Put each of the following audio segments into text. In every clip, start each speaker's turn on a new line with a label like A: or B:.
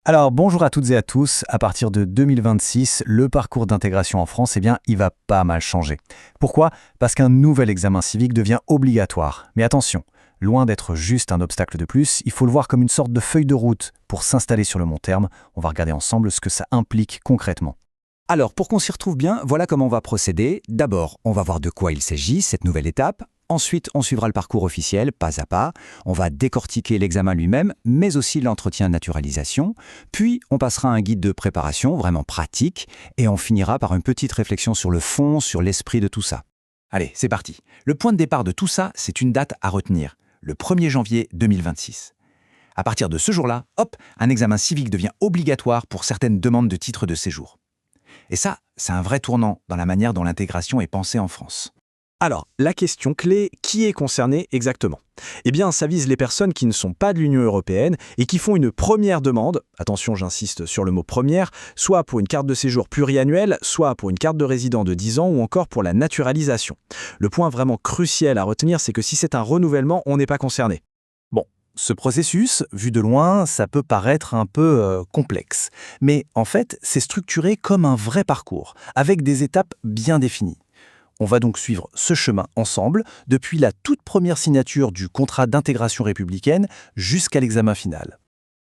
A: Alors bonjour à toutes et à tous, à partir de 2026, le parcours d'intégration en France, il va pas mal changer. Pourquoi? Parce qu'un nouvel examen civique devient obligatoire. Mais attention, loin d'être juste un obstacle de plus, il faut le voir comme une sorte de feuille de route pour s'installer sur le long terme. On va regarder ensemble ce que ça implique concrètement.
B: Alors, pour qu'on s'y retrouve bien, voilà comment on va procéder. D'abord, on va voir de quoi il s'agit, cette nouvelle étape. Ensuite, on suivra le parcours officiel, pas à pas. On va décortiquer l'examen lui-même, mais aussi l'entretien de naturalisation. Puis, on passera à un guide de préparation, vraiment pratique. Et on finira par une petite réflexion sur le fond, sur l'esprit de tout ça. Allez, c'est parti. Le point de départ de tout ça, c'est une date à retenir. Le 1er janvier 2026. À partir de ce jour-là, hop, un examen civique devient obligatoire pour certaines demandes de titre de séjour. Et ça, c'est un vrai tournant dans la manière dont l'intégration est pensée en France.
C: Alors, la question clé, qui est concerné exactement? Eh bien, ça vise les personnes qui ne sont pas de l'Union européenne et qui font une première demande, attention j'insiste sur le mot première, soit pour une carte de séjour pluriannuelle, soit pour une carte de résident de 10 ans ou encore pour la naturalisation. Le point vraiment crucial à retenir, c'est que si c'est un renouvellement, on n'est pas concerné.
A: Ce processus, vu de loin, ça peut paraître un peu complexe. Mais en fait, c'est structuré comme un vrai parcours, avec des étapes bien définies. On va donc suivre ce chemin ensemble, depuis la toute première signature du contrat d'intégration républicaine jusqu'à l'examen final.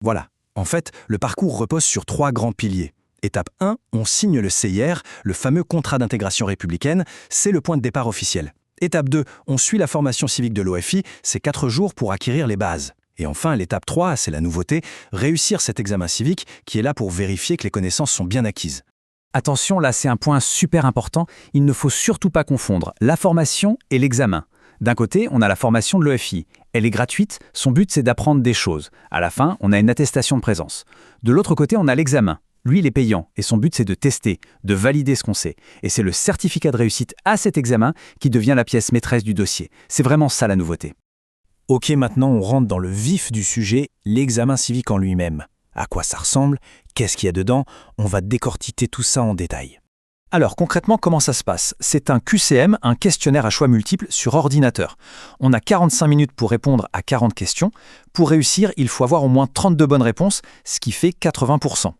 B: Voilà. En fait, le parcours repose sur 3 grands piliers. Étape 1, on signe le CIR, le fameux contrat d'intégration républicaine, c'est le point de départ officiel. Étape 2, on suit la formation civique de l'OFI, c'est 4 jours pour acquérir les bases. Et enfin, l'étape 3, c'est la nouveauté, réussir cet examen civique qui est là pour vérifier que les connaissances sont bien acquises.
D: Attention, là c'est un point super important, il ne faut surtout pas confondre la formation et l'examen. D'un côté, on a la formation de l'OFI. Elle est gratuite, son but c'est d'apprendre des choses. À la fin, on a une attestation de présence. De l'autre côté, on a l'examen. Lui, il est payant et son but c'est de tester, de valider ce qu'on sait. Et c'est le certificat de réussite à cet examen qui devient la pièce maîtresse du dossier. C'est vraiment ça la nouveauté.
E: Ok, maintenant on rentre dans le vif du sujet, l'examen civique en lui-même. À quoi ça ressemble? Qu'est-ce qu'il y a dedans? On va décortiquer tout ça en détail.
D: Alors concrètement, comment ça se passe? C'est un QCM, un questionnaire à choix multiples sur ordinateur. On a 45 minutes pour répondre à 40 questions. Pour réussir, il faut avoir au moins 32 bonnes réponses, ce qui fait 80%.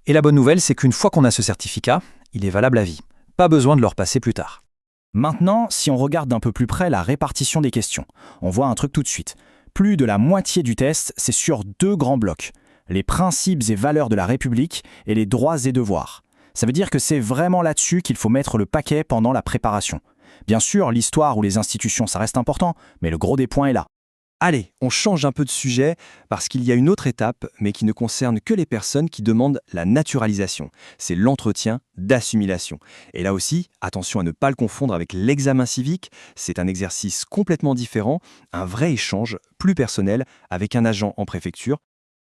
D: Et la bonne nouvelle, c'est qu'une fois qu'on a ce certificat, il est valable à vie. Pas besoin de le repasser plus tard.
E: Maintenant, si on regarde d'un peu plus près la répartition des questions, on voit un truc tout de suite. Plus de la moitié du test, c'est sur 2 grands blocs. Les principes et valeurs de la République et les droits et devoirs. Ça veut dire que c'est vraiment là-dessus qu'il faut mettre le paquet pendant la préparation. Bien sûr, l'histoire ou les institutions, ça reste important, mais le gros des points est là.
B: Allez, on change un peu de sujet parce qu'il y a une autre étape, mais qui ne concerne que les personnes qui demandent la naturalisation. C'est l'entretien d'assimilation. Et là aussi, attention à ne pas le confondre avec l'examen civique. C'est un exercice complètement différent, un vrai échange plus personnel avec un agent en préfecture.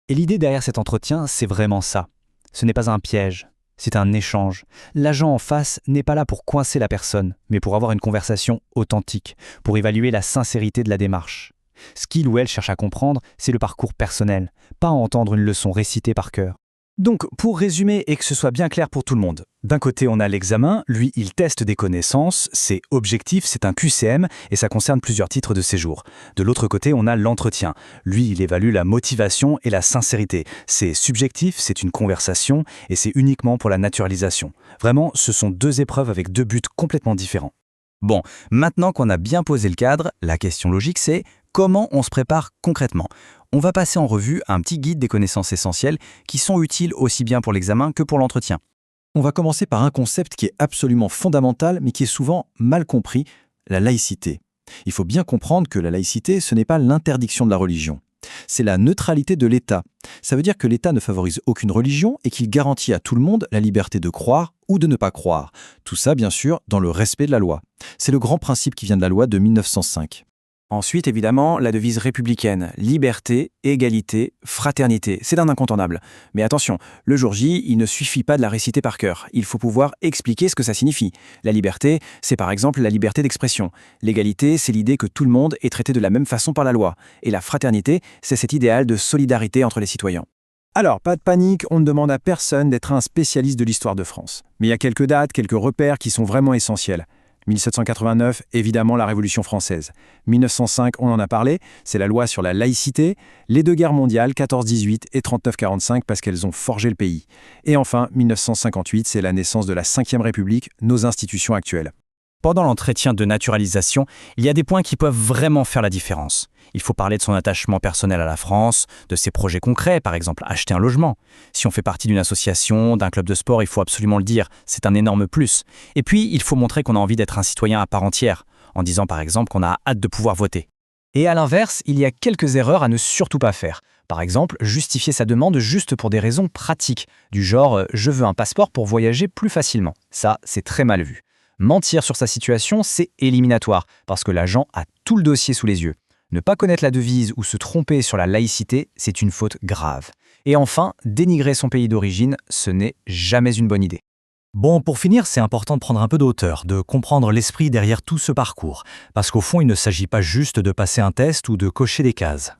D: Et l'idée derrière cet entretien, c'est vraiment ça. Ce n'est pas un piège, c'est un échange. L'agent en face n'est pas là pour coincer la personne, mais pour avoir une conversation authentique, pour évaluer la sincérité de la démarche. Ce qu'il ou elle cherche à comprendre, c'est le parcours personnel, pas à entendre une leçon récitée par cœur. Donc, pour résumer et que ce soit bien clair pour tout le monde, d'un côté on a l'examen, lui il teste des connaissances, c'est objectif, c'est un QCM et ça concerne plusieurs titres de séjour. De l'autre côté on a l'entretien, lui il évalue la motivation et la sincérité, c'est subjectif, c'est une conversation et c'est uniquement pour la naturalisation. Vraiment, ce sont 2 épreuves avec 2 buts complètement différents.
B: Bon, maintenant qu'on a bien posé le cadre, la question logique c'est comment on se prépare concrètement? On va passer en revue un petit guide des connaissances essentielles qui sont utiles aussi bien pour l'examen que pour l'entretien.
A: On va commencer par un concept qui est absolument fondamental, mais qui est souvent mal compris, la laïcité. Il faut bien comprendre que la laïcité, ce n'est pas l'interdiction de la religion. C'est la neutralité de l'État. Ça veut dire que l'État ne favorise aucune religion et qu'il garantit à tout le monde la liberté de croire ou de ne pas croire. Tout ça, bien sûr, dans le respect de la loi. C'est le grand principe qui vient de la loi de 1905.
E: Ensuite, évidemment, la devise républicaine, liberté, égalité, fraternité, c'est un incontournable. Mais attention, le jour J, il ne suffit pas de la réciter par cœur. Il faut pouvoir expliquer ce que ça signifie. La liberté, c'est par exemple la liberté d'expression. L'égalité, c'est l'idée que tout le monde est traité de la même façon par la loi. Et la fraternité, c'est cet idéal de solidarité entre les citoyens.
C: Alors, pas de panique, on ne demande à personne d'être un spécialiste de l'histoire de France. Mais il y a quelques dates, quelques repères qui sont vraiment essentiels.
A: 1789, évidemment la Révolution française. 1905, on en a parlé, c'est la loi sur la laïcité. Les deux guerres mondiales, 14-18 et 39-45, parce qu'elles ont forgé le pays. Et enfin, 1958, c'est la naissance de la Ve République, nos institutions actuelles.
D: Pendant l'entretien de naturalisation, il y a des points qui peuvent vraiment faire la différence. Il faut parler de son attachement personnel à la France, de ses projets concrets, par exemple acheter un logement. Si on fait partie d'une association, d'un club de sport, il faut absolument le dire, c'est un énorme plus. Et puis, il faut montrer qu'on a envie d'être un citoyen à part entière, en disant par exemple qu'on a hâte de pouvoir voter. Et à l'inverse, il y a quelques erreurs à ne surtout pas faire. Par exemple, justifier sa demande juste pour des raisons pratiques, du genre « je veux un passeport pour voyager plus facilement ». Ça, c'est très mal vu. Mentir sur sa situation, c'est éliminatoire, parce que l'agent a tout le dossier sous les yeux. Ne pas connaître la devise ou se tromper sur la laïcité, c'est une faute grave. Et enfin, dénigrer son pays d'origine, ce n'est jamais une bonne idée.
F: Bon, pour finir, c'est important de prendre un peu de hauteur, de comprendre l'esprit derrière tout ce parcours, parce qu'au fond, il ne s'agit pas juste de passer un test ou de cocher des cases.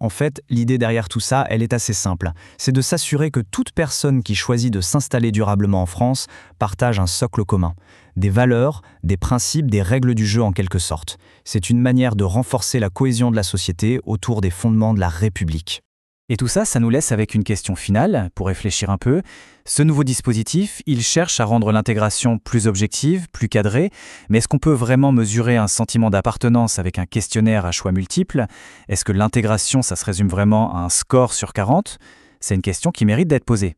D: En fait, l'idée derrière tout ça, elle est assez simple. C'est de s'assurer que toute personne qui choisit de s'installer durablement en France partage un socle commun. Des valeurs, des principes, des règles du jeu en quelque sorte. C'est une manière de renforcer la cohésion de la société autour des fondements de la République. Et tout ça, ça nous laisse avec une question finale, pour réfléchir un peu. Ce nouveau dispositif, il cherche à rendre l'intégration plus objective, plus cadrée, mais est-ce qu'on peut vraiment mesurer un sentiment d'appartenance avec un questionnaire à choix multiples? Est-ce que l'intégration, ça se résume vraiment à un score sur 40? C'est une question qui mérite d'être posée.